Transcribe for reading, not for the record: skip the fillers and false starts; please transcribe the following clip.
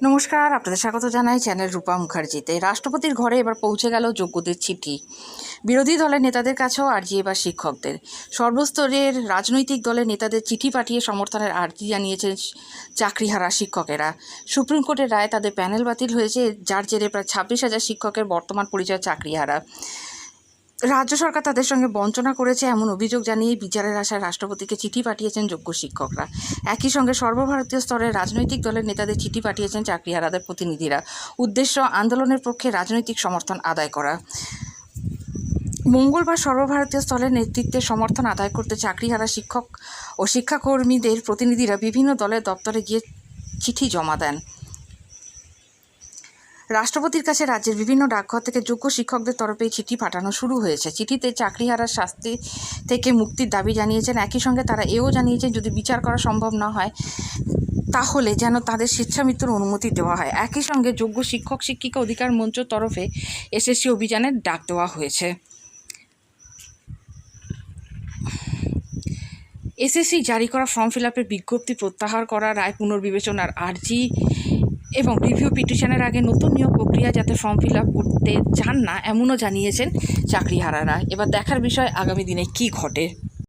নমস্কার, আপনাদের স্বাগত জানাই চ্যানেল রূপা মুখার্জিতে। রাষ্ট্রপতির ঘরে এবার পৌঁছে গেল যোগ্যদের চিঠি। বিরোধী দলের নেতাদের কাছেও আর্জি এবার শিক্ষকদের। সর্বস্তরের রাজনৈতিক দলের নেতাদের চিঠি পাঠিয়ে সমর্থনের আর্জি জানিয়েছেন চাকরিহারা শিক্ষকেরা। সুপ্রিম কোর্টের রায় তাদের প্যানেল বাতিল হয়েছে, যার জেরে প্রায় 26,000 শিক্ষকের বর্তমান পরিচয় চাকরিহারা। রাজ্য সরকার তাদের সঙ্গে বঞ্চনা করেছে এমন অভিযোগ জানিয়ে বিচারের আশায় রাষ্ট্রপতিকে চিঠি পাঠিয়েছেন যোগ্য শিক্ষকরা। একই সঙ্গে সর্বভারতীয় স্তরের রাজনৈতিক দলের নেতাদের চিঠি পাঠিয়েছেন চাকরিহারাদের প্রতিনিধিরা। উদ্দেশ্য আন্দোলনের পক্ষে রাজনৈতিক সমর্থন আদায় করা। মঙ্গলবার সর্বভারতীয় স্তরের নেতৃত্বে সমর্থন আদায় করতে চাকরিহারা শিক্ষক ও শিক্ষাকর্মীদের প্রতিনিধিরা বিভিন্ন দলের দপ্তরে গিয়ে চিঠি জমা দেন। রাষ্ট্রপতির কাছে রাজ্যের বিভিন্ন ডাকঘর থেকে যোগ্য শিক্ষকদের তরফে চিঠি পাঠানো শুরু হয়েছে। চিঠিতে চাকরিহারার শাস্তি থেকে মুক্তির দাবি জানিয়েছেন। একই সঙ্গে তারা এও জানিয়েছেন, যদি বিচার করা সম্ভব না হয় তাহলে যেন তাদের স্বেচ্ছামৃত্যুর অনুমতি দেওয়া হয়। একই সঙ্গে যোগ্য শিক্ষক শিক্ষিকা অধিকার মঞ্চের তরফে এসএসসি অভিযানের ডাক দেওয়া হয়েছে। এসএসসি জারি করা ফর্ম ফিল আপের বিজ্ঞপ্তি প্রত্যাহার করা, রায় পুনর্বিবেচনার আর্জি এবং রিভিউ পিটিশনের আগে নতুন নিয়োগ প্রক্রিয়া যাতে ফর্ম ফিল আপ করতে চান না, এমনও জানিয়েছেন চাকরিহারারা। এবার দেখার বিষয় আগামী দিনে কী ঘটে।